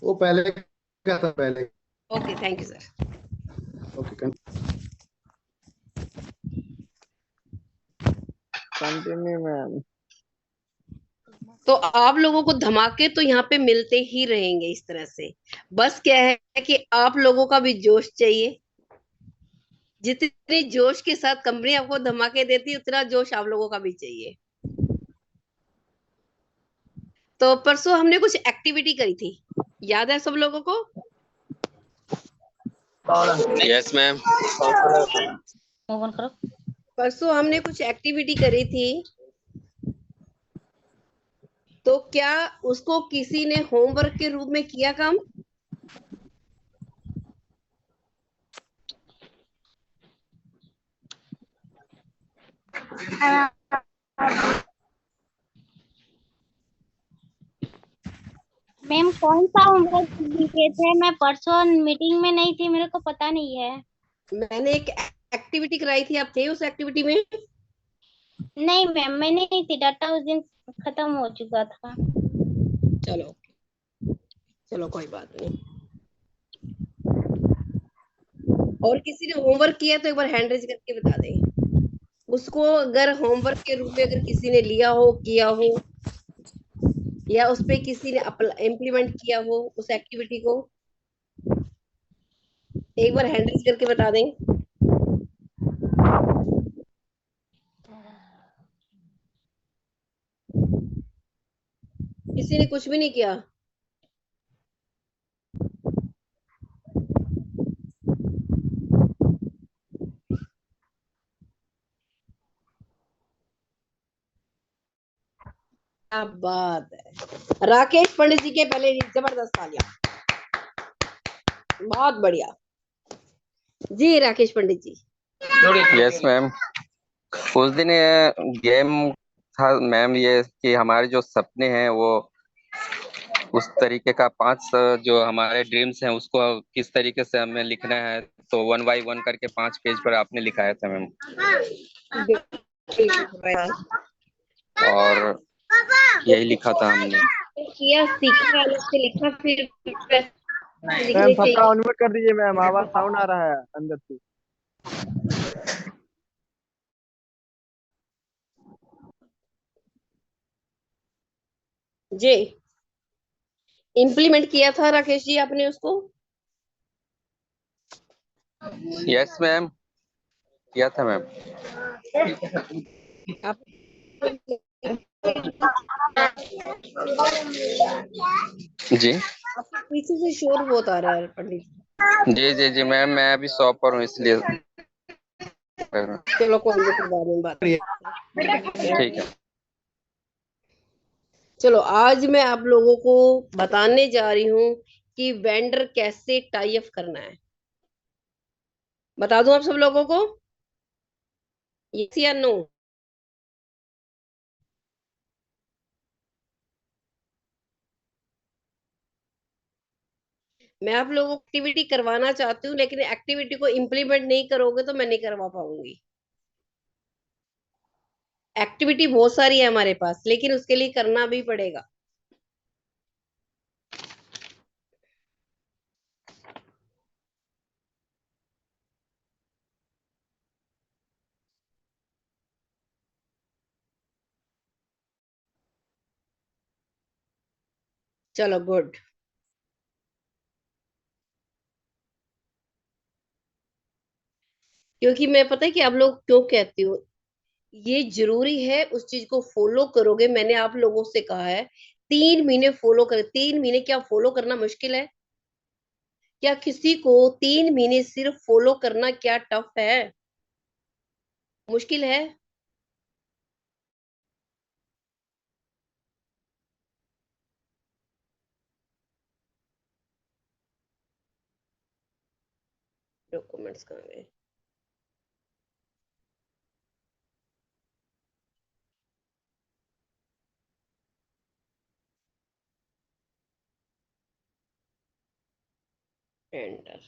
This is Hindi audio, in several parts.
वो पहले का था पहले। Okay, thank you sir. Okay. Continue ma'am. तो आप लोगों को धमाके तो यहाँ पे मिलते ही रहेंगे इस तरह से। बस क्या है कि आप लोगों का भी जोश चाहिए। जितने जोश के साथ कंपनी आपको धमाके देती है, उतना जोश आप लोगों का भी चाहिए। तो परसों हमने कुछ एक्टिविटी करी थी, याद है सब लोगों को? Yes ma'am. मूव ऑन करो। परसों हमने कुछ एक्टिविटी करी थी, तो क्या उसको किसी ने होमवर्क के रूप में किया काम? मैम कौन सा होमवर्क दिए थे? मैं परसों मीटिंग में नहीं थी, मेरे को पता नहीं है। मैंने एक एक्टिविटी कराई थी, आप थे उस एक्टिविटी में? नहीं मैम, मैं नहीं थी, डाटा उस दिन खत्म हो चुका था। चलो चलो, कोई बात नहीं। और किसी ने होमवर्क किया तो एक बार हैंड रेज करके बता दें। उसको अगर होमवर्क के रूप में अगर किसी ने लिया हो, किया हो, या उस पे किसी ने इम्प्लीमेंट किया हो उस एक्टिविटी को, एक बार हैंड रेज करके बता दें। किसी ने कुछ भी नहीं किया? क्या बात है, राकेश पंडित जी के पहले जबरदस्त तालियां। बहुत बढ़िया जी, राकेश पंडित जी। Yes ma'am. उस दिन गेम था मैम, ये कि हमारे जो सपने हैं वो उस तरीके का 5 जो हमारे ड्रीम्स हैं उसको किस तरीके से हमें लिखना है, तो 1 बाय 1 करके 5 पेज पर आपने लिखाया था मैम। और यही लिखा था हमने। किया, सीखा, अलग से लिखा, फिर मैम लिखने के सबका लिए। अनम्यूट कर दीजिए मैम, आवाज साउंड आ रहा है अंदर से। जी, इम्प्लीमेंट किया था राकेश जी आपने उसको? यस मैम, किया था मैम। आप जी आपके पीछे से शोर बहुत आ रहा है पंडित जी जी जी मैम, मैं अभी शॉप पर हूँ इसलिए। जी। चलो कोई नहीं, फिर बाद में बात करते हैं। ठीक है। चलो, आज मैं आप लोगों को बताने जा रही हूँ कि वेंडर कैसे टाई अप करना है। बता दूं आप सब लोगों को, यस या नो? मैं आप लोगों को एक्टिविटी करवाना चाहती हूँ, लेकिन एक्टिविटी को इम्प्लीमेंट नहीं करोगे तो मैं नहीं करवा पाऊंगी। एक्टिविटी बहुत सारी है हमारे पास, लेकिन उसके लिए करना भी पड़ेगा। चलो गुड। क्योंकि मैं, पता है कि आप लोग क्यों कहती हूँ, ये जरूरी है, उस चीज को फॉलो करोगे। मैंने आप लोगों से कहा है 3 महीने फॉलो कर, 3 महीने क्या फॉलो करना मुश्किल है? क्या किसी को 3 महीने सिर्फ फॉलो करना क्या टफ है? मुश्किल है? डॉक्यूमेंट्स कहाँ गए? एंटर।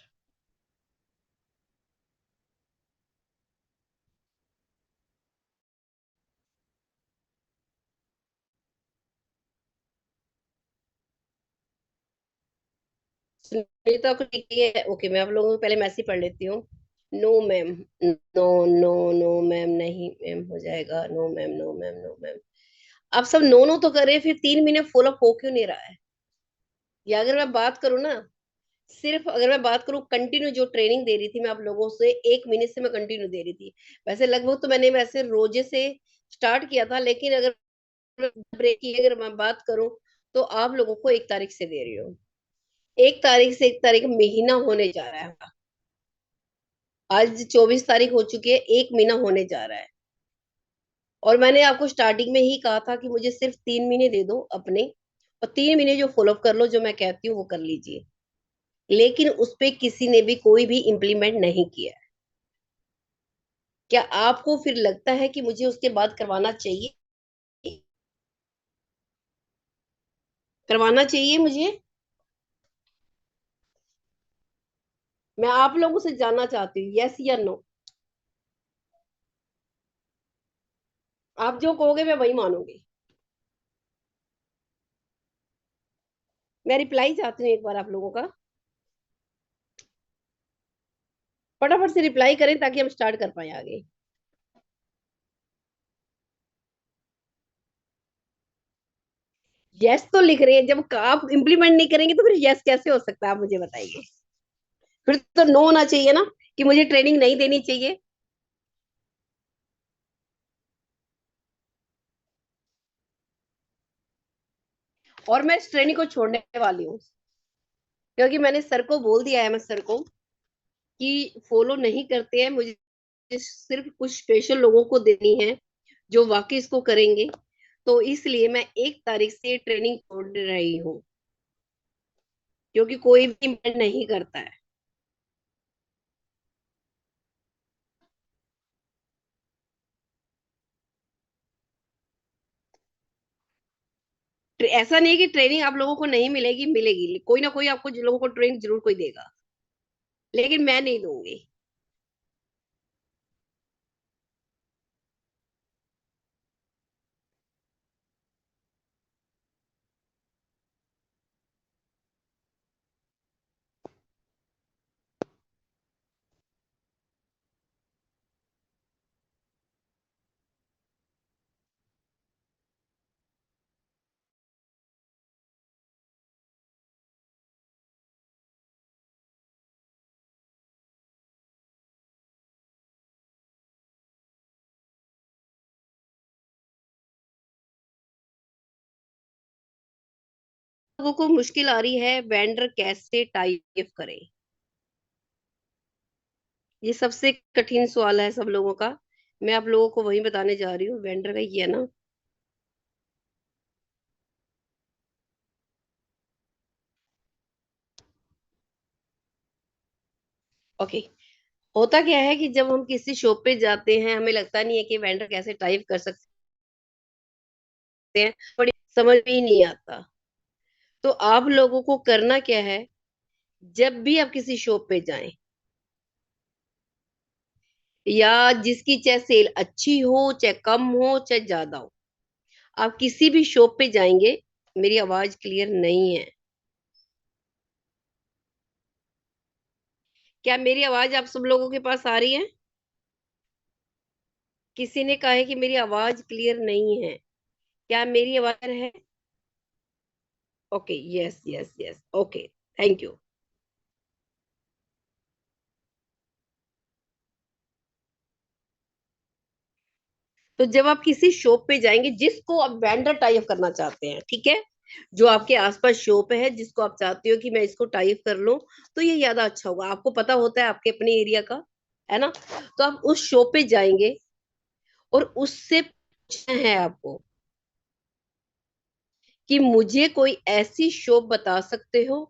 सुनीता को लिखी है। ओके, मैं आप लोगों को पहले मैसेज पढ़ लेती हूँ। No ma'am, no no no ma'am, नहीं मैम हो जाएगा, no ma'am, no ma'am, no ma'am. आप सब नो नो तो कर रहे हैं, फिर 3 महीने फॉलो हो क्यों नहीं रहा है? या अगर मैं बात करूँ ना, सिर्फ अगर मैं बात करूँ कंटिन्यू जो ट्रेनिंग दे रही थी मैं आप लोगों से, 1 महीने से मैं कंटिन्यू दे रही थी। वैसे लगभग तो मैंने वैसे रोजे से स्टार्ट किया था, लेकिन अगर ब्रेक की अगर मैं बात करूं तो आप लोगों को 1 तारीख से दे रही हूँ। 1 तारीख से 1 तारीख महीना होने जा रहा है। आज 24 तारीख हो चुकी है, 1 महीना होने जा रहा है। और मैंने आपको स्टार्टिंग में ही कहा था कि मुझे सिर्फ 3 महीने दे दो अपने, और 3 महीने जो फॉलोअप कर लो, जो मैं कहती हूँ वो कर लीजिए। लेकिन उस पे किसी ने भी कोई भी इम्प्लीमेंट नहीं किया है। क्या आपको फिर लगता है कि मुझे उसके बाद करवाना चाहिए? करवाना चाहिए मुझे? मैं आप लोगों से जानना चाहती हूँ, यस या नो। आप जो कहोगे मैं वही मानूंगी। मैं रिप्लाई चाहती हूँ एक बार आप लोगों का। फटाफट से रिप्लाई करें ताकि हम स्टार्ट कर पाए आगे। यस तो लिख रहे हैं, जब आप इम्प्लीमेंट नहीं करेंगे तो फिर यस कैसे हो सकता है, आप मुझे बताइए। फिर तो नो होना चाहिए ना, कि मुझे ट्रेनिंग नहीं देनी चाहिए। और मैं इस ट्रेनिंग को छोड़ने वाली हूँ, क्योंकि मैंने सर को बोल दिया है, मैं सर को कि फॉलो नहीं करते हैं, मुझे सिर्फ कुछ स्पेशल लोगों को देनी है जो वाकई इसको करेंगे। तो इसलिए मैं 1 तारीख से ट्रेनिंग छोड़ रही हूँ, क्योंकि कोई भी इम्प्लीमेंट नहीं करता है। ऐसा नहीं है कि ट्रेनिंग आप लोगों को नहीं मिलेगी, मिलेगी, कोई ना कोई आपको, जिन लोगों को ट्रेनिंग जरूर कोई देगा, लेकिन मैं नहीं दूंगी। लोगों को मुश्किल आ रही है वेंडर कैसे टाइप करें, ये सबसे कठिन सवाल है सब लोगों का। मैं आप लोगों को वही बताने जा रही हूँ, वेंडर का ये है ना। ओके। होता क्या है कि जब हम किसी शॉप पे जाते हैं, हमें लगता नहीं है कि वेंडर कैसे टाइप कर सकते हैं, बड़ी समझ में ही नहीं आता। तो आप लोगों को करना क्या है, जब भी आप किसी शॉप पे जाएं, या जिसकी चाहे सेल अच्छी हो चाहे कम हो चाहे ज्यादा हो, आप किसी भी शॉप पे जाएंगे। मेरी आवाज क्लियर नहीं है? क्या मेरी आवाज आप सब लोगों के पास आ रही है? किसी ने कहा है कि मेरी आवाज क्लियर नहीं है। क्या मेरी आवाज है? Okay, yes yes yes, okay, thank you. तो जब आप किसी शॉप पे जाएंगे जिसको आप वेंडर टाइप करना चाहते हैं, ठीक है, जो आपके आसपास शॉप है जिसको आप चाहते हो कि मैं इसको टाइप कर लूं, तो ये ज्यादा अच्छा होगा। आपको पता होता है आपके अपने एरिया का, है ना? तो आप उस शॉप पे जाएंगे और उससे पूछना है आपको कि मुझे कोई ऐसी शॉप बता सकते हो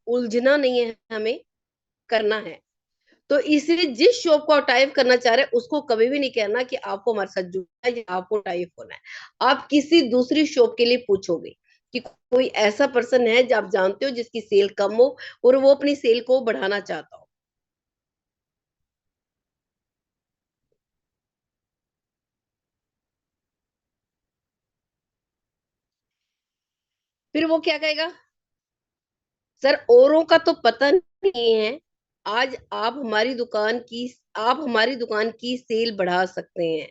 उलझना नहीं है, हमें करना है। तो इसलिए जिस शॉप को आप टाइप करना चाह रहे हैं उसको कभी भी नहीं कहना कि आपको हमारे साथ जुड़ना है या आपको टाइप होना है। आप किसी दूसरी शॉप के लिए पूछोगे कि कोई ऐसा पर्सन है जो आप जानते हो जिसकी सेल कम हो और वो अपनी सेल को बढ़ाना चाहता हो। फिर वो क्या कहेगा, सर औरों का तो पता नहीं है, आज आप हमारी दुकान की सेल बढ़ा सकते हैं,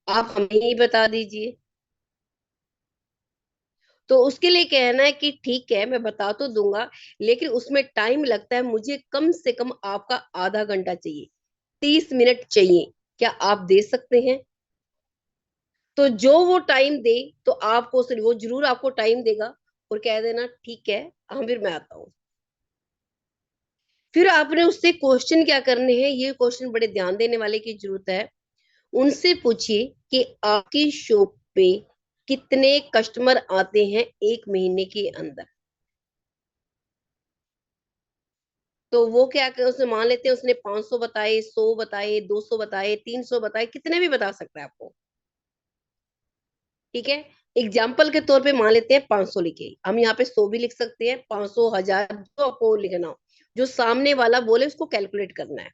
आप हमें ही बता दीजिए। तो उसके लिए कहना है कि ठीक है मैं बता तो दूंगा, लेकिन उसमें टाइम लगता है, मुझे कम से कम आपका आधा घंटा चाहिए, 30 मिनट चाहिए, क्या आप दे सकते हैं? तो जो वो टाइम दे, तो आपको वो जरूर आपको टाइम देगा और कह देना ठीक है, हाँ फिर मैं आता हूँ। फिर आपने उससे क्वेश्चन क्या करने हैं, ये क्वेश्चन बड़े ध्यान देने वाले की जरूरत है। उनसे पूछिए कि आपकी शॉप पे कितने कस्टमर आते हैं 1 महीने के अंदर। तो वो क्या कर, उसने मान लेते हैं उसने 500 बताए, 100 बताए, 200 बताए, 300 बताए, कितने भी बता सकता है आपको। ठीक है, एग्जाम्पल के तौर पे मान लेते हैं 500 लिखे, हम यहाँ पे 100 भी लिख सकते हैं, 500, 1000, जो आपको लिखना हो, जो सामने वाला बोले उसको कैलकुलेट करना है।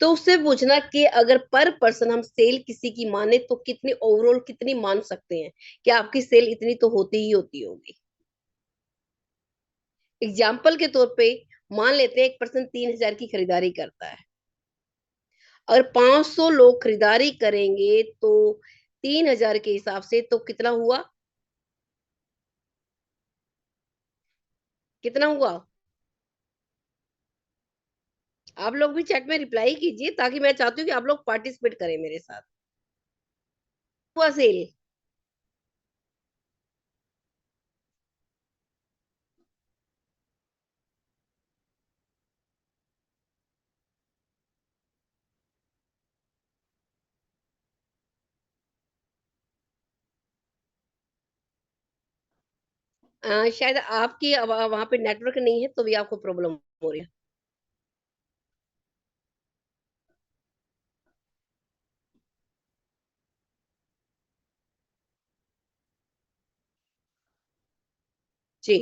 तो उससे पूछना कि अगर पर पर्सन हम सेल किसी की माने तो कितनी ओवरऑल कितनी मान सकते हैं, क्या आपकी सेल इतनी तो होती ही होती होगी। एग्जाम्पल के तौर पे मान लेते हैं एक पर्सन 3000 की खरीदारी करता है, अगर 500 लोग खरीदारी करेंगे तो 3000 के हिसाब से तो कितना हुआ, कितना हुआ? आप लोग भी चैट में रिप्लाई कीजिए, ताकि मैं चाहती हूँ कि आप लोग पार्टिसिपेट करें मेरे साथ। हुआ सेल, शायद आपकी वहां पे नेटवर्क नहीं है तो भी आपको प्रॉब्लम हो रही है। जी,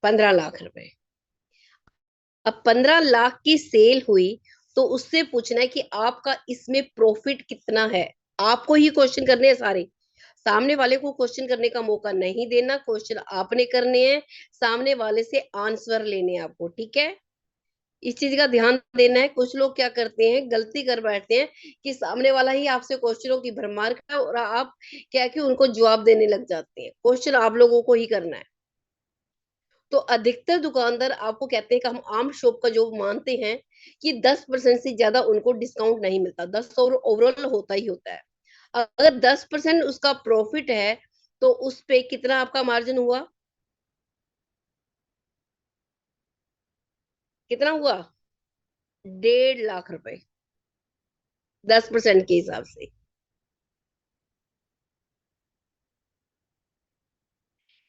15 लाख रुपए। अब 15 लाख की सेल हुई, तो उससे पूछना है कि आपका इसमें प्रॉफिट कितना है। आपको ही क्वेश्चन करने हैं सारे, सामने वाले को क्वेश्चन करने का मौका नहीं देना, क्वेश्चन आपने करने हैं, सामने वाले से आंसर लेने हैं आपको। ठीक है, इस चीज का ध्यान देना है। कुछ लोग क्या करते हैं, गलती कर बैठते हैं कि सामने वाला ही आपसे क्वेश्चनों की भरमार का, और आप क्या है कि उनको जवाब देने लग जाते हैं। क्वेश्चन आप लोगों को ही करना है। तो अधिकतर दुकानदार आपको कहते हैं कि हम आम शॉप का जो मानते हैं कि 10% से ज्यादा उनको डिस्काउंट नहीं मिलता, 10 और ओवरऑल होता ही होता है। अगर 10% उसका प्रॉफिट है तो उस पे कितना आपका मार्जिन हुआ, कितना हुआ? 1.5 लाख रुपए, 10% के हिसाब से।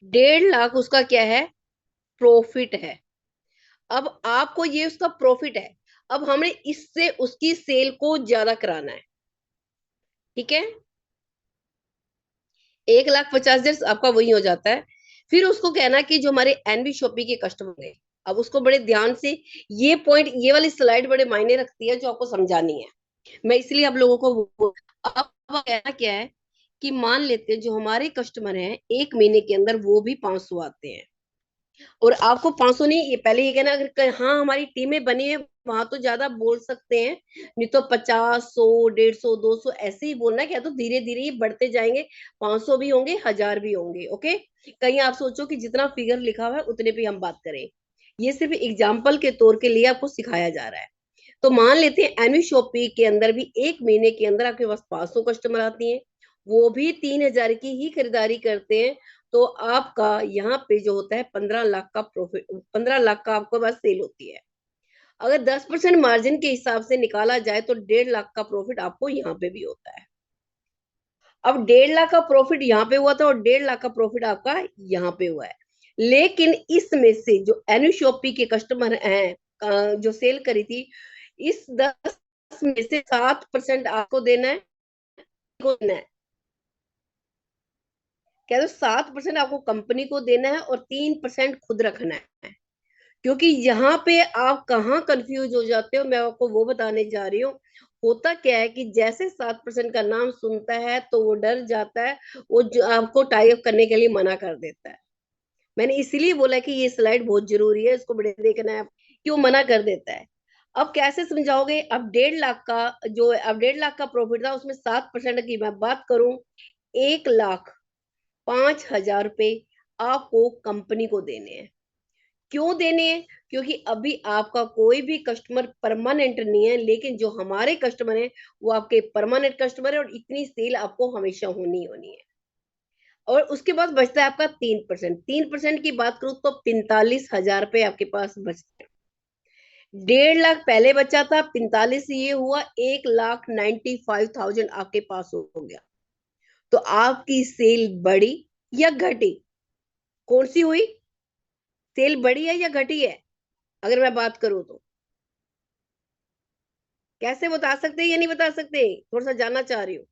1.5 लाख उसका क्या है, प्रॉफिट है। अब आपको ये उसका प्रॉफिट है, अब हमें इससे उसकी सेल को ज्यादा कराना है। ठीक है, 1,50,000 आपका वही हो जाता है। फिर उसको कहना कि जो हमारे एनबी शॉपी के कस्टमर है, अब उसको बड़े ध्यान से ये पॉइंट, ये वाली स्लाइड बड़े मायने रखती है जो आपको समझानी है, मैं इसलिए आप लोगों को अब कहना क्या है कि मान लेते हैं जो हमारे कस्टमर हैं 1 महीने के अंदर वो भी 500 आते हैं, और आपको 500 नहीं, ये पहले ये कहना, अगर हाँ हमारी टीमें बनी है वहां तो ज्यादा बोल सकते हैं, नहीं तो 50, 100, 150, 200 ऐसे ही बोलना, क्या तो धीरे धीरे ही बढ़ते जाएंगे, 500 भी होंगे, 1000 भी होंगे। ओके, कहीं आप सोचो कि जितना फिगर लिखा हुआ है उतने पे हम बात करें, ये सिर्फ एग्जाम्पल के तौर के लिए आपको सिखाया जा रहा है। तो मान लेते हैं एनवी शॉपी के अंदर भी 1 महीने के अंदर आपके पास 500 कस्टमर आती हैं, वो भी 3000 की ही खरीदारी करते हैं, तो आपका यहाँ पे जो होता है 15 लाख का प्रॉफिट, 15 लाख का आपको बस सेल होती है। अगर 10% मार्जिन के हिसाब से निकाला जाए तो 1.5 लाख का प्रॉफिट आपको यहाँ पे भी होता है। अब 1.5 लाख का प्रॉफिट यहाँ पे हुआ था और 1.5 लाख का प्रॉफिट आपका यहाँ पे हुआ है, लेकिन इसमें से जो एनु शॉपी के कस्टमर हैं जो सेल करी थी, इस 10 में से 7% आपको देना है, को देना है। कह दो 7% आपको कंपनी को देना है और 3% खुद रखना है। क्योंकि यहाँ पे आप कहाँ कंफ्यूज हो जाते हो, मैं आपको वो बताने जा रही हूँ। होता क्या है कि जैसे 7% का नाम सुनता है तो वो डर जाता है, वो आपको टाई अप करने के लिए मना कर देता है। मैंने इसीलिए बोला कि ये स्लाइड बहुत जरूरी है, इसको बड़े देखना है, कि वो मना कर देता है। अब कैसे समझाओगे? अब 1.5 लाख का प्रॉफिट था, उसमें 7% की मैं बात करूं, 1,05,000 रुपए आपको कंपनी को देने हैं। क्यों देने हैं? क्योंकि अभी आपका कोई भी कस्टमर परमानेंट नहीं है, लेकिन जो हमारे कस्टमर हैं वो आपके परमानेंट कस्टमर है, और इतनी सेल आपको हमेशा होनी होनी है। और उसके बाद बचता है आपका 3%। 3% की बात करूं तो 45,000 रुपए आपके पास बचते हैं। 1.5 लाख पहले बचा था, 45 ये हुआ, 1,95,000 आपके पास हो गया। तो आपकी सेल बढ़ी या घटी? कौन सी हुई? सेल बढ़ी है या घटी है? अगर मैं बात करूं तो कैसे बता सकते हैं या नहीं बता सकते? थोड़ा सा जानना चाह रही हूँ।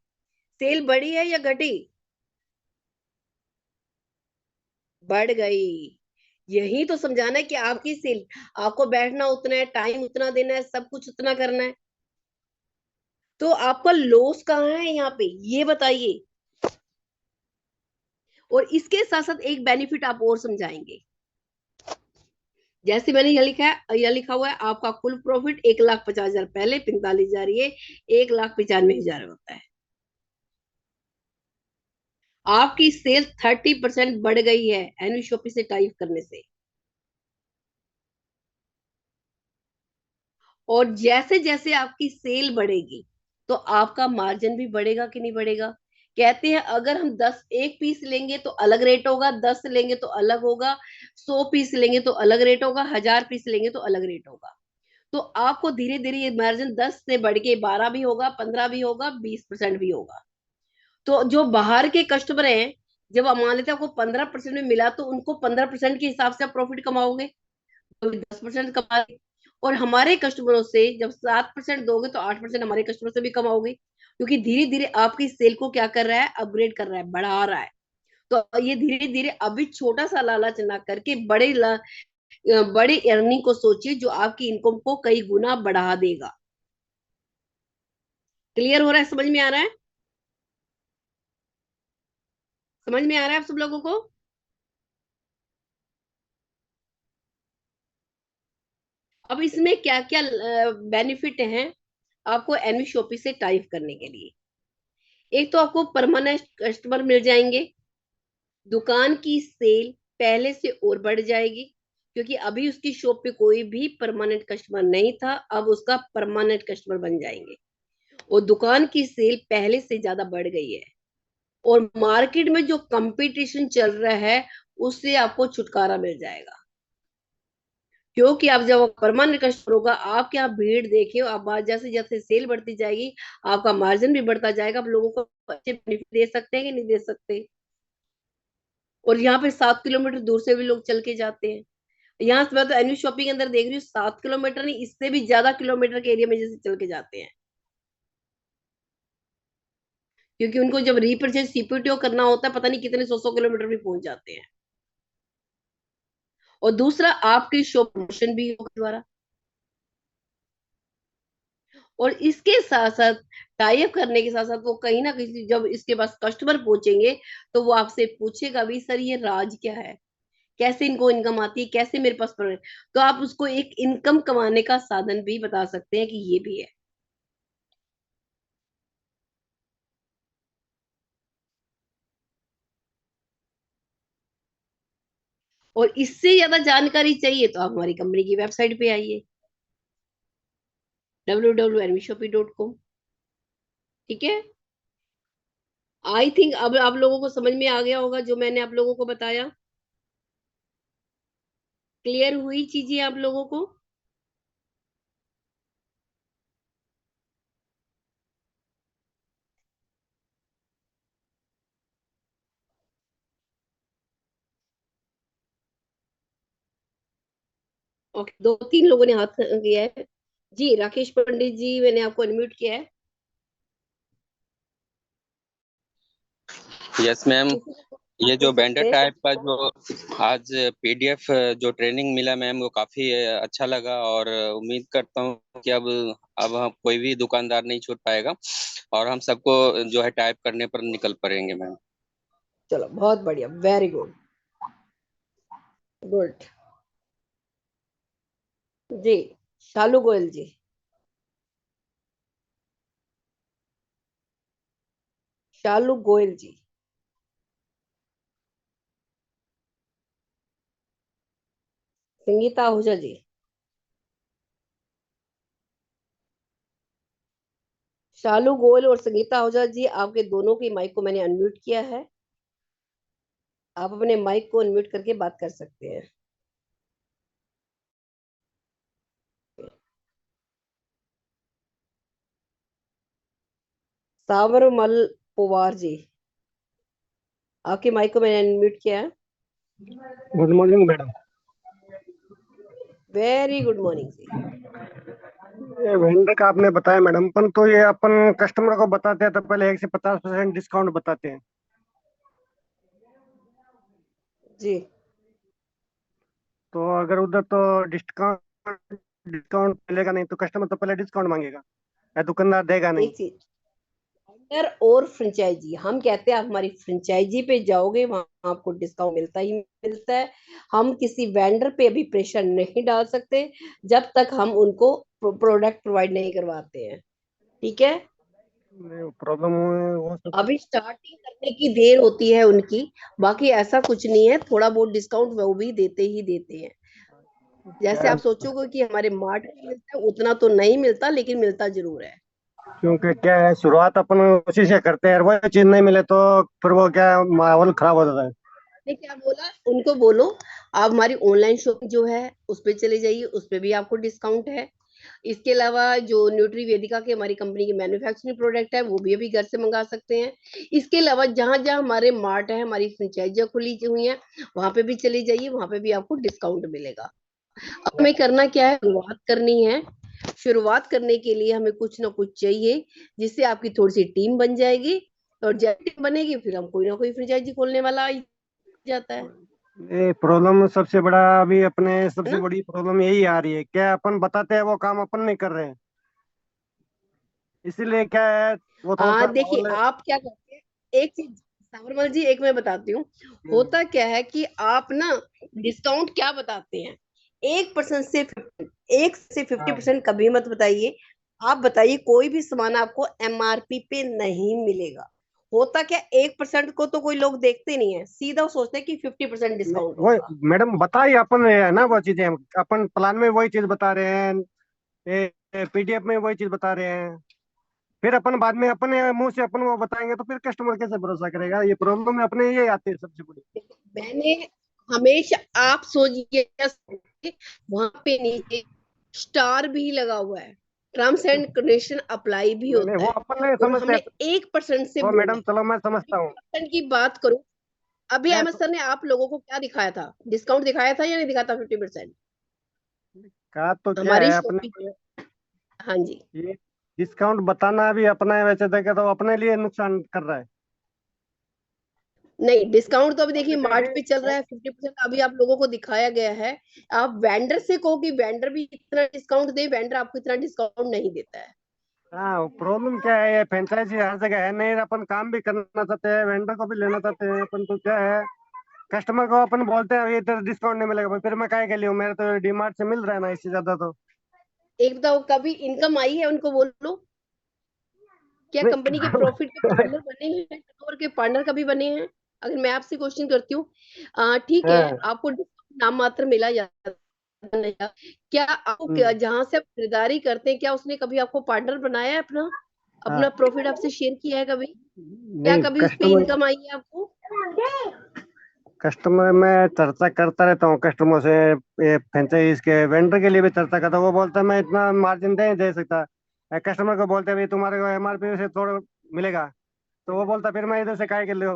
सेल बढ़ी है या घटी? बढ़ गई। यही तो समझाना है कि आपकी सेल, आपको बैठना उतना है, टाइम उतना देना है, सब कुछ उतना करना है। तो आपका लॉस कहाँ है यहाँ पे, ये बताइए। और इसके साथ साथ एक बेनिफिट आप और समझाएंगे। जैसे मैंने यह लिखा हुआ है, आपका कुल प्रॉफिट 1,50,000 पहले, 45,000 ये, 1,95,000 होता है। आपकी सेल 30% बढ़ गई है एनुअल शॉपिंग से टाइप करने से। और जैसे जैसे आपकी सेल बढ़ेगी तो आपका मार्जिन भी बढ़ेगा कि नहीं बढ़ेगा? कहते हैं अगर हम 1 पीस लेंगे तो अलग रेट होगा, 10 लेंगे तो अलग होगा, 100 पीस लेंगे तो अलग रेट होगा, 1,000 पीस लेंगे तो अलग रेट होगा। तो आपको धीरे धीरे ये मार्जिन 10 से बढ़ के 12 भी होगा, 15 भी होगा, 20% भी होगा। तो जो बाहर के कस्टमर हैं, जब आप मान लेते हैं आपको 15% में मिला, तो उनको 15% के हिसाब से आप प्रॉफिट कमाओगे, तो 10% कमा। और हमारे कस्टमरों से जब 7% दोगे तो 8% हमारे कस्टमर से भी कमाओगे, क्योंकि धीरे धीरे आपकी सेल को क्या कर रहा है, अपग्रेड कर रहा है, बढ़ा रहा है। तो ये धीरे धीरे अभी छोटा सा लालच ना करके बड़े अर्निंग को सोचिए, जो आपकी इनकम को कई गुना बढ़ा देगा। क्लियर हो रहा है? समझ में आ रहा है? समझ में आ रहा है आप सब लोगों को? अब इसमें क्या क्या बेनिफिट हैं आपको एनवी शॉपी से टाइप करने के लिए? एक तो आपको परमानेंट कस्टमर मिल जाएंगे, दुकान की सेल पहले से और बढ़ जाएगी, क्योंकि अभी उसकी शॉप पे कोई भी परमानेंट कस्टमर नहीं था, अब उसका परमानेंट कस्टमर बन जाएंगे। और दुकान की सेल पहले से ज्यादा बढ़ गई है। और मार्केट में जो कंपटीशन चल रहा है उससे आपको छुटकारा मिल जाएगा, क्योंकि आप जब परमानेंट कस्टमर होगा, आपके यहाँ भीड़ देखिए, आप जैसे जैसे सेल बढ़ती जाएगी आपका मार्जिन भी बढ़ता जाएगा, आप लोगों को अच्छे बेनिफिट दे सकते हैं कि नहीं दे सकते? और यहाँ पे 7 किलोमीटर दूर से भी लोग चल के जाते हैं। यहाँ से मैं तो एनुअल शॉपिंग के अंदर देख रही हूँ, 7 किलोमीटर नहीं, इससे भी ज्यादा किलोमीटर के एरिया में जैसे चल के जाते हैं, क्योंकि उनको जब रीपरचेज सीपीटीओ करना होता है, पता नहीं कितने 100-100 किलोमीटर भी पहुंच जाते हैं। और दूसरा, आपकी शॉप प्रमोशन भी होगा द्वारा। और इसके साथ साथ टाई अप करने के साथ साथ वो कहीं ना कहीं जब इसके पास कस्टमर पहुंचेंगे तो वो आपसे पूछेगा भी, सर ये राज क्या है, कैसे इनको इनकम आती है, कैसे मेरे पास तो आप उसको एक इनकम कमाने का साधन भी बता सकते हैं कि ये भी है। और इससे ज्यादा जानकारी चाहिए तो आप हमारी कंपनी की वेबसाइट पे आइए, www.envishopee.com। ठीक है? आई थिंक अब आप लोगों को समझ में आ गया होगा जो मैंने आप लोगों को बताया। क्लियर हुई चीजें आप लोगों को? ओके, 2-3 लोगों ने हाथ किया है। जी राकेश पंडित जी, मैंने आपको अनम्यूट किया है। यस मैम, किसी को ये जो पूछ वेंडर सकते हैं। टाइप का जो आज पीडीएफ जो ट्रेनिंग मिला मैम, वो काफी अच्छा लगा, और उम्मीद करता हूँ कि अब हम कोई भी दुकानदार नहीं छूट पाएगा, और हम सबको जो है टाइप करने पर निकल पड़ेंगे मैम। चलो बहुत बढ़िया, वेरी गुड, गुड। जी शालू गोयल जी, शालू गोयल जी, संगीता आहूजा जी, शालू गोयल और संगीता आहूजा जी, आपके दोनों की माइक को मैंने अनम्यूट किया है। आप अपने माइक को अनम्यूट करके बात कर सकते हैं। सावरमल पवार जी, आपके माइक को मैंने अनम्यूट किया है। Good morning madam. Very good morning जी। ये वेंडर का आपने बताया मैडम, अपन तो ये अपन कस्टमर को बताते हैं तो पहले 1 से 50% डिस्काउंट बताते हैं। जी तो अगर उधर तो डिस्काउंट डिस्काउंट मिलेगा नहीं तो कस्टमर तो पहले डिस्काउंट मांगेगा, या दुकानदार देगा नहीं। एक चीज, वेंडर और फ्रेंचाइजी, हम कहते हैं आप हमारी फ्रेंचाइजी पे जाओगे वहां आपको डिस्काउंट मिलता ही मिलता है। हम किसी वेंडर पे अभी प्रेशर नहीं डाल सकते जब तक हम उनको प्रोडक्ट प्रोवाइड नहीं करवाते हैं, ठीक है। प्रॉब्लम वो सब। अभी स्टार्टिंग करने की देर होती है उनकी, बाकी ऐसा कुछ नहीं है, थोड़ा बहुत डिस्काउंट वो भी देते ही देते हैं। जैसे क्या, आप सोचोगे कि हमारे मार्ट में मिलता है उतना तो नहीं मिलता, लेकिन मिलता जरूर है। क्योंकि क्या है, शुरुआत अपन उसी से करते हैं, और वो चीज नहीं मिले तो फिर वो क्या है, माहौल खराब हो जाता है। ने क्या बोला, उनको बोलो आप हमारी ऑनलाइन शॉपिंग जो है उस पे चले जाइए, उस पे भी आपको डिस्काउंट है। इसके अलावा जो न्यूट्री वेदिका के हमारी कंपनी के मैन्युफैक्चरिंग प्रोडक्ट है वो भी अभी घर से मंगा सकते हैं। इसके अलावा जहां जहां हमारे मार्ट है, हमारी फ्रेंचाइजियां खुली हुई हैं, वहां पे भी चले जाइए, वहां पे भी आपको डिस्काउंट मिलेगा। अब हमें करना क्या है, शुरुआत करनी है। शुरुआत करने के लिए हमें कुछ ना कुछ चाहिए, जिससे आपकी थोड़ी सी टीम बन जाएगी, और जब टीम बनेगी फिर हम कोई ना कोई फ्रेंचाइजी खोलने वाला आ ही जाता है ये प्रॉब्लम सबसे बड़ा, अभी अपने है सबसे ना। बड़ी प्रॉब्लम यही आ रही है, क्या अपन बताते हैं वो काम अपन नहीं कर रहे हैं, इसीलिए क्या है, वो थोड़ा सा देखिए माहौल। आप क्या करते हैं, एक चीज सावरमल जी, एक मैं बताती हूँ। होता क्या है कि आप ना डिस्काउंट क्या बताते हैं, 1% से 50% कभी मत बताइए। आप बताइए कोई भी सामान आपको एमआरपी पे नहीं मिलेगा। होता क्या, 1% को तो कोई लोग देखते नहीं है, सीधा वो सोचते हैं कि 50% डिस्काउंट वो होगा। मैडम बता ही अपन रहे हैं ना, वो चीजें अपन प्लान में वही चीज बता रहे हैं, पीडीएफ में वही चीज बता रहे हैं, फिर अपन बाद में अपने मुंह से अपन वो बताएंगे तो फिर कस्टमर कैसे भरोसा करेगा। ये प्रॉब्लम अपने ये आती है सबसे बड़ी। मैंने हमेशा, आप सोचिए वहां पे नीचे स्टार भी लगा हुआ है, टर्म्स एंड कंडीशन अप्लाई भी नहीं नहीं, होता वो है, अपन नहीं और समझते हमने हैं। 1% से वो बोला मैडम चलो मैं समझता है। हूँ। 1% की बात करूं, अभी क्या अहमद सर ने आप लोगों को क्या दिखाया था, डिस्काउंट दिखाया था या नहीं दिखाया था 50%? का तो क्या हमारी है अपने शॉपिंग, को हाँ जी, ये डिस्काउंट बताना भी अपना है, वैसे देखे तो अपने लिए नुकसान कर रहा है। नहीं डिस्काउंट तो अभी अभी देखिए मार्ट देखे पे चल रहा है 50%, अभी आप लोगों को दिखाया गया है। आप वेंडर से कहो कि वेंडर भी इतना डिस्काउंट दे, वेंडर आपको इतना डिस्काउंट नहीं देता है। हाँ, प्रॉब्लम क्या है, ये फ्रेंचाइजी हर जगह है, नहीं अपन काम भी करना चाहते हैं, वेंडर को भी लेना चाहते हैं अपन, तो क्या है, कस्टमर को अपन बोलते हैं ये तो डिस्काउंट नहीं मिलेगा, फिर मैं काहे के लिए हूँ, मेरे तो डीमार्ट से मिल रहा है ना इससे ज्यादा तो। एक बताओ, कभी इनकम आई है उनको बोलो, क्या कंपनी के प्रॉफिट के नहीं। पार्टनर बने हैं, टर्नओवर के पार्टनर कभी बने हैं? अगर मैं आपसे क्वेश्चन करती हूँ, ठीक है हाँ, आपको डिस्काउंट नाम मात्र मिला जाता नहीं, क्या आपको जहां से आप खरीदारी करते हैं, क्या उसने कभी आपको पार्टनर बनाया है अपना, हाँ, अपना प्रॉफिट आपसे शेयर किया है कभी? क्या नहीं कभी उस पे कस्टमर इनकम आई है आपको? कस्टमर मैं चर्चा करता रहता हूँ कस्टमर से, ये फ्रेंचाइज के वेंडर के लिए भी चर्चा करता हूँ, वो बोलता है मैं इतना मार्जिन नहीं दे सकता। कस्टमर को बोलते हैं भाई तुम्हारे को एमआरपी से थोड़ा मिलेगा, तो वो बोलता फिर मैं इधर से काय के ले।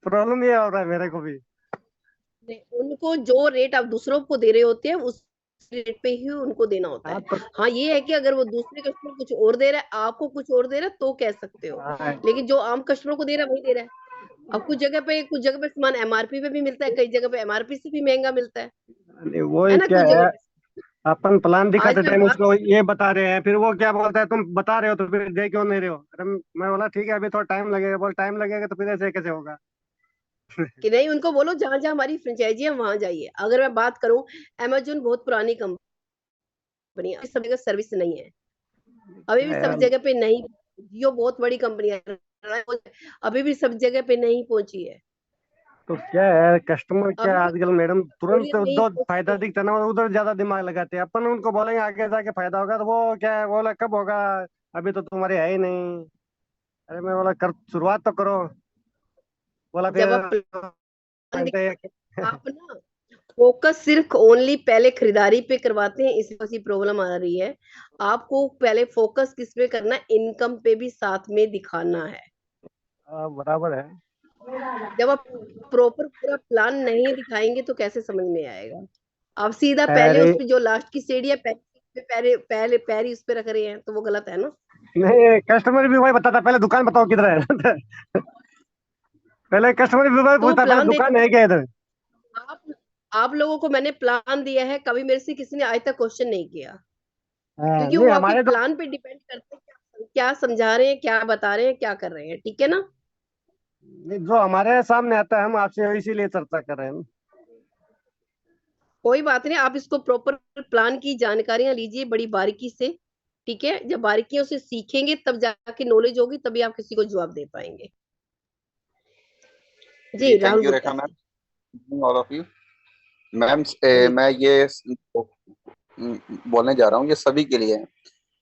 प्रॉब्लम ये हो रहा है मेरे को भी। उनको जो रेट आप दूसरों को दे रहे होते हैं उस रेट पे ही उनको देना होता हाँ है। तो हाँ ये है कि अगर वो दूसरे कस्टमर कुछ और दे रहा है, आपको कुछ और दे रहा है तो कह सकते हो, हाँ, लेकिन जो आम कस्टमर को दे रहा है वही दे रहा है। अब कुछ जगह पे सामान एमआरपी पे भी मिलता है, कई जगह पे एमआरपी से भी महंगा मिलता नहीं, है वही ना, क्या कुछ है, जगह पे। अपन प्लान आज दिखाते मैं टाइम बात उसको ये बता रहे हैं, फिर वो क्या बोलता है तुम बता रहे हो तो फिर दे क्यों नहीं रहे हो। अरे मैं बोला ठीक है अभी थोड़ा टाइम लगेगा, बोल टाइम लगेगा तो फिर ऐसे कैसे होगा। कि नहीं, उनको बोलो जहां जहां हमारी फ्रेंचाइजी है वहां जाइए। अगर मैं बात करूं, अमेजोन बहुत पुरानी कंपनी है, सब जगह सर्विस नहीं है, अभी भी क्या सब यार, जगह पे नहीं। जियो बहुत बड़ी कंपनी है, अभी भी सब जगह पे नहीं पहुंची है, तो क्या है कस्टमर क्या अभी भी आजकल मैडम तुरंत कोरियर नहीं जो पहुंची फायदा है। दिखता है ना उधर ज्यादा दिमाग लगाते हैं, अपन उनको बोलेंगे आगे जाके फायदा होगा तो वो क्या है बोला कब होगा, अभी तो तुम्हारे है ही नहीं। अरे मैं बोला कर शुरुआत तो करो, बोला फिर जब आप प्लान घंटे आप ना फोकस सिर्फ ओनली पहले खरीदारी पे करवाते हैं, इसमें सी प्रॉब्लम आ रही है। आपको पहले फोकस किस पे करना है, इनकम पे भी साथ में दिखाना है। बराबर है। जब आप प्रॉपर पूरा प्लान नहीं दिखाएंगे तो कैसे समझ में आएगा। आप सीधा पहले अरे उस पे जो लास्ट की सीढ़ी है पहले पहले पहले पैर ही उस पे रख रहे हैं, तो वो गलत है ना। नहीं कस्टमर भी वही बताता पहले दुकान बताओ किधर है। पहले कस्टमर भी वही तो पूछता पहले प्लान देने दुकान है क्या इधर। आप आप लोगों को मैंने प्लान दिया है, कभी मेरे से किसी ने आज तक क्वेश्चन नहीं किया, हाँ, क्योंकि नहीं वो आपके हमारे तो प्लान पे डिपेंड करते हैं, क्या समझा रहे हैं, क्या बता रहे हैं, क्या कर रहे हैं, ठीक है ना। नहीं, जो हमारे सामने आता है हम आपसे इसीलिए चर्चा कर रहे हैं। कोई बात नहीं, आप इसको प्रॉपर प्लान की जानकारियां लीजिए बड़ी बारीकी से, ठीक है। जब बारीकियों से सीखेंगे तब जाके नॉलेज होगी, तभी आप किसी को जवाब दे पाएंगे। जी जी thank Rahul you Gupta Rekha ji. Ma'am, all of you ma'am. जी मैं ये बोलने जा रहा हूँ, ये सभी के लिए है।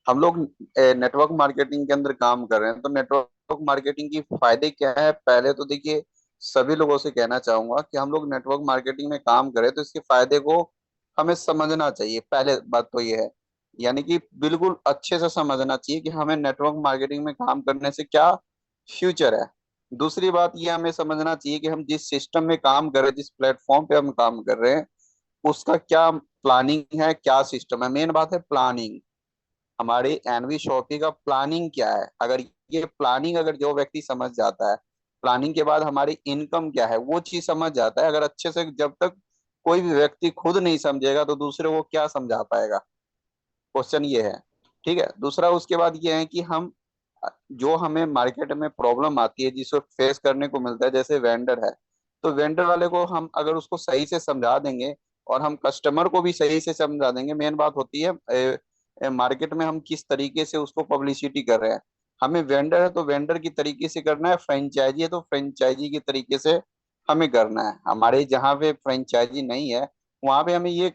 हम लोग नेटवर्क मार्केटिंग के अंदर काम कर रहे हैं, तो नेटवर्क मार्केटिंग की फायदे क्या है, पहले तो देखिए सभी लोगों से कहना चाहूंगा कि हम लोग नेटवर्क मार्केटिंग में काम करें तो इसके फायदे को हमें समझना चाहिए। पहले बात तो ये है, यानी कि बिल्कुल अच्छे से समझना चाहिए कि हमें नेटवर्क मार्केटिंग में काम करने से क्या फ्यूचर है। दूसरी बात ये हमें समझना चाहिए कि हम जिस सिस्टम में काम कर रहे हैं, जिस प्लेटफॉर्म पे हम काम कर रहे हैं, उसका क्या प्लानिंग है, क्या सिस्टम है। मेन बात है प्लानिंग, हमारे एनवी शॉपी का प्लानिंग क्या है। अगर ये प्लानिंग अगर जो व्यक्ति समझ जाता है, प्लानिंग के बाद हमारी इनकम क्या है वो चीज समझ जाता है। अगर अच्छे से जब तक कोई भी व्यक्ति खुद नहीं समझेगा तो दूसरे को क्या समझा पाएगा, क्वेश्चन ये है। ठीक है, दूसरा उसके बाद ये है कि हम जो हमें मार्केट में प्रॉब्लम आती है जिसको फेस करने को मिलता है, जैसे वेंडर है, तो वेंडर वाले को हम अगर उसको सही से समझा देंगे और हम कस्टमर को भी सही से समझा देंगे। मेन बात होती है मार्केट में हम किस तरीके से उसको पब्लिसिटी कर रहे हैं। हमें वेंडर है तो वेंडर की तरीके से करना है, फ्रेंचाइजी है तो फ्रेंचाइजी की तरीके से हमें करना है। हमारे जहाँ पे फ्रेंचाइजी नहीं है वहां पे हमें ये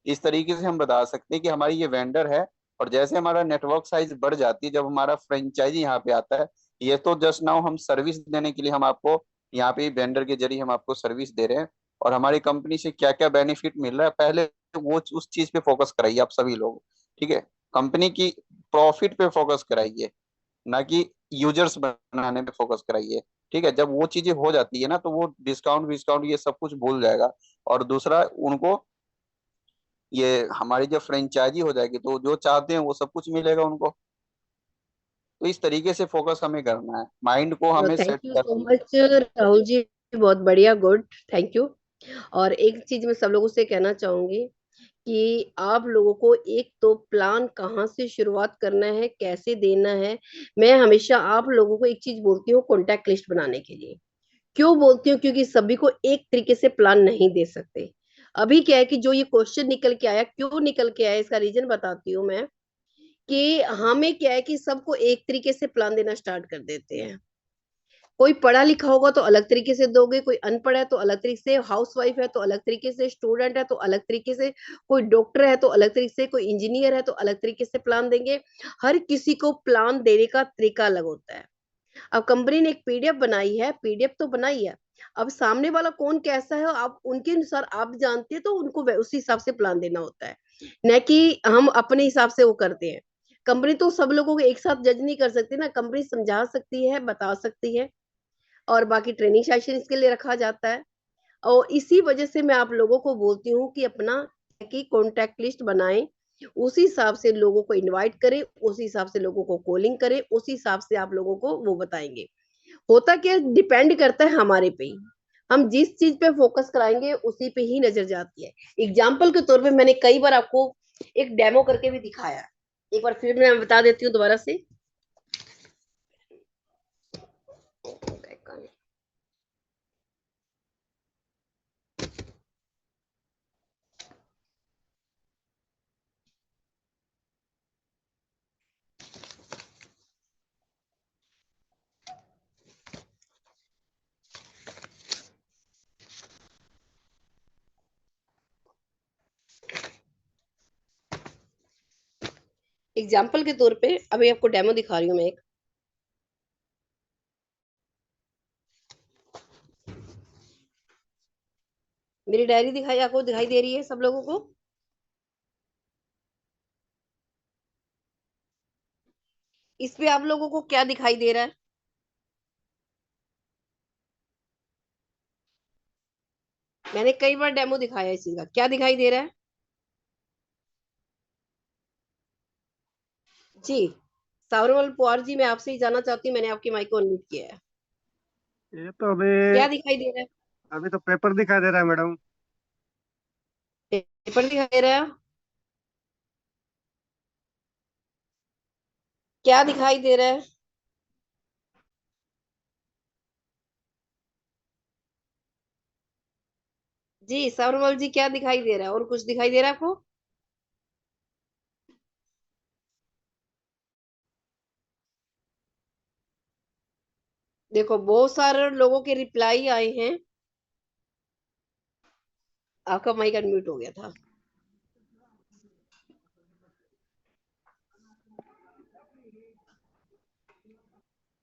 इस तरीके से हम बता सकते हैं कि हमारी ये वेंडर है, और जैसे हमारा नेटवर्क साइज बढ़ जाती है जब हमारा फ्रेंचाइजी यहाँ पे आता है। ये तो जस्ट नाउ हम सर्विस देने के लिए हम आपको यहाँ पे वेंडर के जरिए हम आपको सर्विस दे रहे हैं, और हमारी कंपनी से क्या क्या बेनिफिट मिल रहा है पहले वो उस चीज पे फोकस कराइए आप सभी लोग। ठीक है, कंपनी की प्रॉफिट पे फोकस कराइए, ना कि यूजर्स बनाने पे फोकस कराइए। ठीक है, जब वो चीजें हो जाती है ना तो वो डिस्काउंट विस्काउंट ये सब कुछ भूल जाएगा। और दूसरा उनको ये हमारी जब फ्रेंचाइजी हो जाएगी तो जो चाहते हैं वो सब कुछ मिलेगा उनको। तो इस तरीके से फोकस हमें करना है, माइंड को हमें थैंक सेट यू सो करना है। मच राहुल जी, बहुत बढ़िया, गुड, थैंक यू। और एक चीज मैं सब लोगों से कहना चाहूंगी कि आप लोगों को एक तो प्लान कहाँ से शुरुआत करना है, कैसे देना है। मैं हमेशा आप लोगों को एक चीज बोलती हूँ, कॉन्टैक्ट लिस्ट बनाने के लिए। क्यों बोलती हूँ, क्योंकि सभी को एक तरीके से प्लान नहीं दे सकते। अभी क्या है कि जो ये क्वेश्चन निकल के आया, क्यों निकल के आया, इसका रीजन बताती हूँ मैं। कि हमें क्या है कि सबको एक तरीके से प्लान देना स्टार्ट कर देते हैं। कोई पढ़ा लिखा होगा तो अलग तरीके से दोगे, कोई अनपढ़ है तो अलग तरीके से, हाउस वाइफ है तो अलग तरीके से, स्टूडेंट है तो अलग तरीके से, कोई डॉक्टर है तो अलग तरीके से, कोई इंजीनियर है तो अलग तरीके से प्लान देंगे। हर किसी को प्लान देने का तरीका अलग होता है। अब कंपनी ने एक पीडीएफ बनाई है, पीडीएफ तो बनाई है, अब सामने वाला कौन कैसा है आप उनके अनुसार आप जानते हैं, तो उनको उसी हिसाब से प्लान देना होता है, न कि हम अपने हिसाब से वो करते हैं। कंपनी तो सब लोगों को एक साथ जज नहीं कर सकती ना, कंपनी समझा सकती है, बता सकती है, और बाकी ट्रेनिंग सेशन इसके लिए रखा जाता है। और इसी वजह से मैं आप लोगों को बोलती हूँ कि अपना की कॉन्टैक्ट लिस्ट बनाएं, उसी हिसाब से लोगों को इनवाइट करें, उसी हिसाब से लोगों को कॉलिंग करें, उसी हिसाब से आप लोगों को वो बताएंगे। होता क्या डिपेंड करता है हमारे पे ही, हम जिस चीज पे फोकस कराएंगे उसी पे ही नजर जाती है। एग्जाम्पल के तौर पे मैंने कई बार आपको एक डेमो करके भी दिखाया, एक बार फिर मैं बता देती हूँ दोबारा से। एग्जाम्पल के तौर पे अभी आपको डेमो दिखा रही हूँ मैं एक। मेरी डायरी दिखाई आपको, दिखाई दे रही है सब लोगों को? इस पे आप लोगों को क्या दिखाई दे रहा है? मैंने कई बार डेमो दिखाया इसी का, क्या दिखाई दे रहा है जी? सावरमल पवार जी, मैं आपसे ही जानना चाहती हूँ, मैंने आपकी माइक को अनम्यूट किया है, ये तो अभी क्या दिखाई दे रहा है? अभी तो पेपर दिखाई दे रहा है मैडम। पेपर दिखाई दे रहा है? क्या दिखाई दे रहा है? जी सावरमल जी, क्या दिखाई दे रहा है? और कुछ दिखाई दे रहा है आपको? देखो बहुत सारे लोगों के रिप्लाई आए हैं। आपका माइक अनम्यूट हो गया था।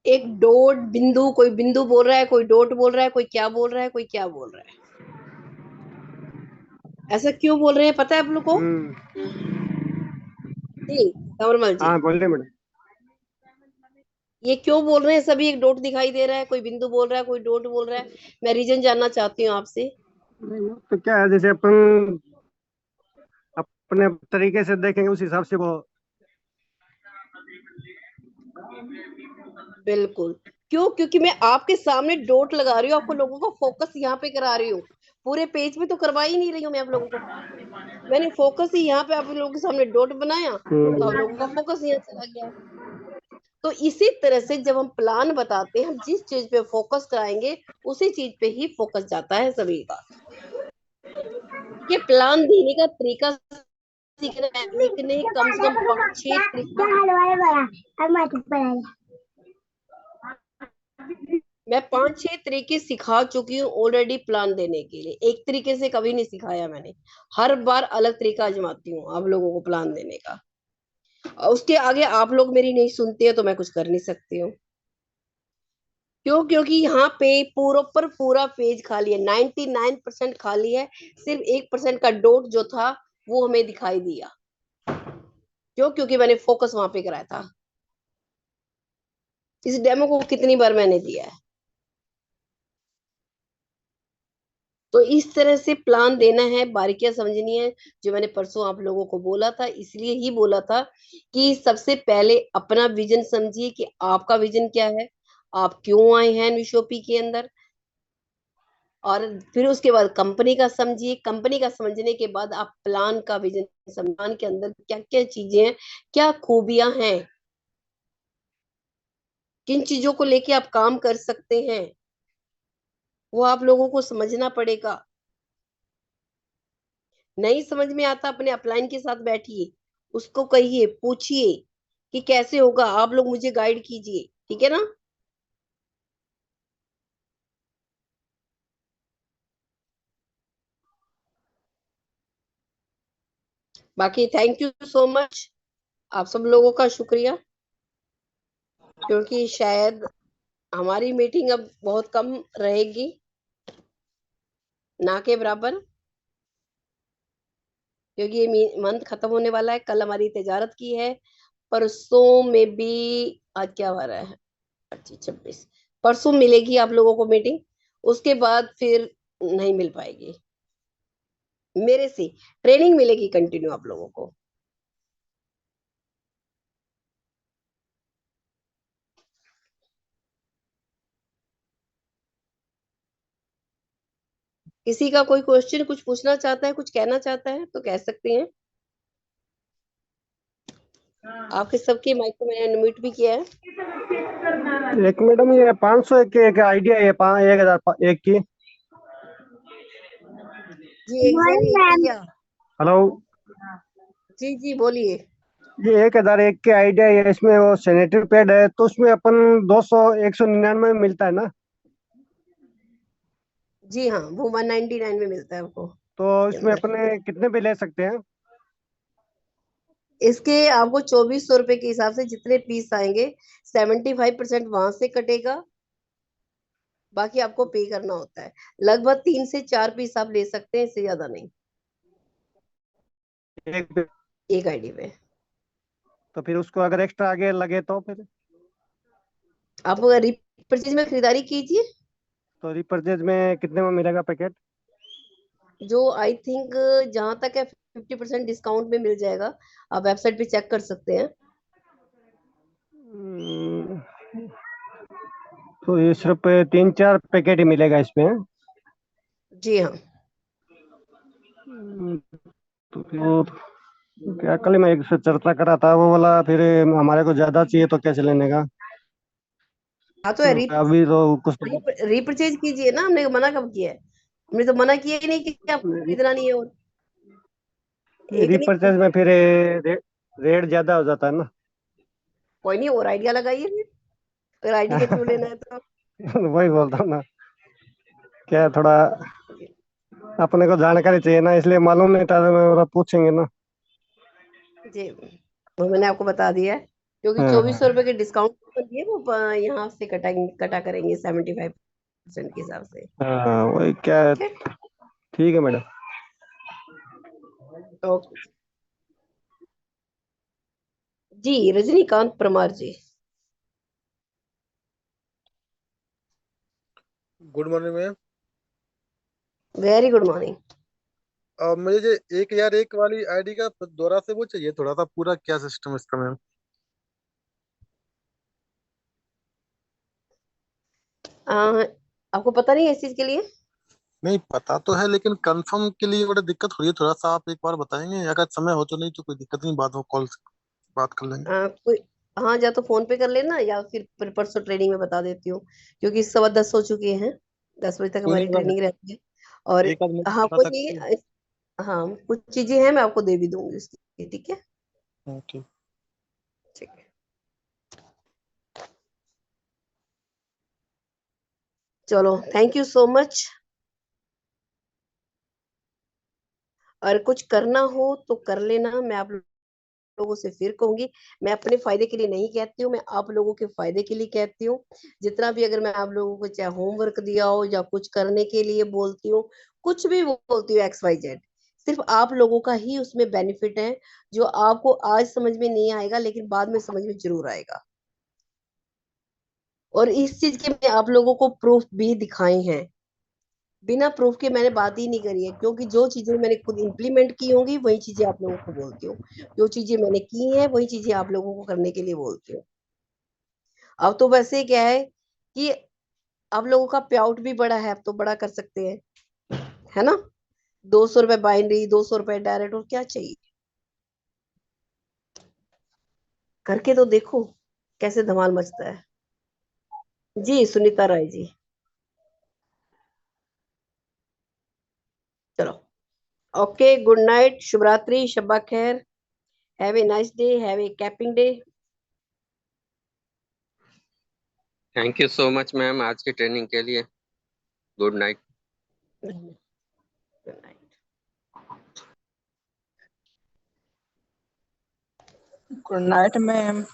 एक डॉट बिंदु, कोई बिंदु बोल रहा है, कोई डॉट बोल रहा है, कोई क्या बोल रहा है, कोई क्या बोल रहा है। ऐसा क्यों बोल रहे हैं पता है आप लोग को? जी कंवरमल जी, हाँ बोलिए मैडम। ये क्यों बोल रहे हैं सभी? एक डॉट दिखाई दे रहा है, कोई बिंदु बोल रहा है, कोई डॉट बोल रहा है, मैं रीजन जानना चाहती हूँ आपसे। तो क्या है, जैसे अपन अपने तरीके से देखेंगे उस हिसाब से वो। बिल्कुल। क्यों? क्योंकि मैं आपके सामने डॉट लगा रही हूँ, आपको लोगों को फोकस यहाँ पे करा रही हूँ, पूरे पेज में तो करवा ही नहीं रही हूँ मैं आप लोगों को। मैंने फोकस ही यहाँ पे आप लोगों के सामने डॉट बनाया, तो आप लोगों का फोकस यहाँ चला गया। तो इसी तरह से जब हम प्लान बताते हैं, हम जिस चीज पे फोकस कराएंगे उसी चीज पे ही फोकस जाता है सभी का। ये प्लान देने का तरीका सीखना है, एक ने कम से कम 5-6 तरीका, मैं 5-6 तरीके सिखा चुकी हूँ ऑलरेडी प्लान देने के लिए। एक तरीके से कभी नहीं सिखाया मैंने, हर बार अलग तरीका आजमाती हूँ आप लोगों को प्लान देने का। और उसके आगे आप लोग मेरी नहीं सुनते हो तो मैं कुछ कर नहीं सकती हूँ। क्यों? क्योंकि यहाँ पे पूरा पर पूरा पेज खाली है, 99% खाली है, सिर्फ 1% का डॉट जो था वो हमें दिखाई दिया। क्यों? क्योंकि मैंने फोकस वहां पे कराया था। इस डेमो को कितनी बार मैंने दिया है। तो इस तरह से प्लान देना है, बारीकियां समझनी है। जो मैंने परसों आप लोगों को बोला था, इसलिए ही बोला था कि सबसे पहले अपना विजन समझिए कि आपका विजन क्या है, आप क्यों आए हैं निशोपी के अंदर। और फिर उसके बाद कंपनी का समझिए, कंपनी का समझने के बाद आप प्लान का विजन, प्लान के अंदर क्या क्या चीजें हैं, क्या खूबियां हैं, किन चीजों को लेके आप काम कर सकते हैं, वो आप लोगों को समझना पड़ेगा। नहीं समझ में आता, अपने अपलाइन के साथ बैठिए, उसको कहिए, पूछिए कि कैसे होगा, आप लोग मुझे गाइड कीजिए, ठीक है ना? बाकी थैंक यू सो मच, आप सब लोगों का शुक्रिया, क्योंकि शायद हमारी मीटिंग अब बहुत कम रहेगी, ना के बराबर, क्योंकि ये मंथ खत्म होने वाला है। कल हमारी तजारत की है, परसों में भी, आज क्या हो रहा है, 25-26, परसों मिलेगी आप लोगों को मीटिंग। उसके बाद फिर नहीं मिल पाएगी। मेरे से ट्रेनिंग मिलेगी कंटिन्यू आप लोगों को। किसी का कोई क्वेश्चन कुछ पूछना चाहता है, कुछ कहना चाहता है तो कह सकते हैं। आपके सबके माइक को मैंने अनम्यूट भी किया है। एक मैडम ये 500 एक आइडिया है 1000 एक की। जी एक नहीं जन एक मैम। किया। हेलो, जी जी बोलिए। ये 1000 एक के आइडिया है, इसमें वो सैनिटरी पैड है तो उसमें अपन 200 199 में मिलता है ना? जी हाँ, वो 199 में मिलता है आपको तो इसके इसमें अंदर। अपने कितने पे ले सकते हैं? इसके आपको 2400 रुपए के हिसाब से जितने पीस आएंगे 75% वहां से कटेगा, बाकी आपको पे करना होता है। लगभग 3 से 4 पीस आप ले सकते हैं, इससे ज्यादा नहीं एक पे। एक आईडी पे। तो फिर उसको अगर एक्स्ट्रा आगे लगे तो फिर आप अगर रीपरचेज में खरीदारी कीजिए, तो रिपरचेज में कितने में मिलेगा पैकेट? जो आई थिंक जहां तक है 50% डिस्काउंट में मिल जाएगा। आप वेबसाइट पे चेक कर सकते हैं। हम्म, तो ये सिर्फ 3-4 पैकेट ही मिलेगा इसमें? जी हाँ। तो फिर क्या, कल मैं एक से चर्चा करा था वो वाला, फिर हमारे को ज्यादा चाहिए तो कैसे लेने का? हाँ तो तो अभी तो कुछ तो रीपरचेज कीजिए ना, हमने मना कब किया है? हमने तो मना किया ही नहीं कि आपको खरीदना नहीं है। और एक नहीं, रिपरचेज में फिर रेट ज्यादा हो जाता है ना। कोई नहीं, और आइडिया लगाइए फिर, अगर आईडी के थ्रू लेना है तो। वही बोलता हूँ ना, क्या थोड़ा अपने को जानकारी चाहिए ना, इसलिए मालूम नहीं था तो मैं पूछेंगे ना। जी वो मैंने आपको बता दिया है, क्योंकि हाँ 2400 रुपए के डिस्काउंट दिए वो यहाँ से कटा करेंगे 75% के हिसाब से। हाँ, वही क्या है। ठीक है। ठीक है मैडम। ओके जी, Rajnikant Parmar ji. Good morning ma'am. Very good morning. मुझे जो 1001 वाली आईडी का दोबारा से वो चाहिए, थोड़ा सा पूरा क्या सिस्टम है इसका मैम? आपको पता नहीं है इस चीज के लिए? नहीं पता तो है, लेकिन कंफर्म के लिए बड़ा दिक्कत हो रही है, थोड़ा सा आप एक बार बताएंगे? अगर समय हो तो, नहीं तो कोई दिक्कत नहीं, बाद में कॉल से बात कर लेंगे। कोई, हाँ या तो फोन पे कर लेना या फिर परसों ट्रेनिंग में बता देती हूँ, क्योंकि 10:15 हो चुके हैं। 10 बजे तक कोई हमारी नहीं मैम, ट्रेनिंग रहती है। और एक आध मिनट हाँ बता कोई सकते हैं? नहीं, हाँ कुछ चीजें हैं मैं आपको दे भी दूंगी उसकी, ठीक है। ठीक। ठीक है, चलो थैंक यू सो मच। और कुछ करना हो तो कर लेना, मैं आप लोगों से फिर कहूंगी, मैं अपने फायदे के लिए नहीं कहती हूँ, मैं आप लोगों के फायदे के लिए कहती हूँ। जितना भी अगर मैं आप लोगों को चाहे होमवर्क दिया हो या कुछ करने के लिए बोलती हूँ, कुछ भी बोलती हूँ XYZ, सिर्फ आप लोगों का ही उसमें बेनिफिट है, जो आपको आज समझ में नहीं आएगा लेकिन बाद में समझ में जरूर आएगा। और इस चीज के मैं आप लोगों को प्रूफ भी दिखाए हैं, बिना प्रूफ के मैंने बात ही नहीं करी है, क्योंकि जो चीजें मैंने खुद इंप्लीमेंट की होंगी वही चीजें आप लोगों को बोलती हूँ, जो चीजें मैंने की हैं वही चीजें आप लोगों को करने के लिए बोलती हूँ। अब तो वैसे क्या है कि आप लोगों का पे आउट भी बड़ा है, अब तो बड़ा कर सकते हैं, है ना? 200 रुपए बाइनरी, 200 रुपए डायरेक्ट, और क्या चाहिए? करके तो देखो कैसे धमाल मचता है। जी सुनीता राय जी। चलो, ओके, गुड नाइट, शुभ रात्रि, शब्बा खैर, have a nice day, have a capping day. Thank you so much ma'am आज की ट्रेनिंग के लिए। Good night. Good night. Good night ma'am.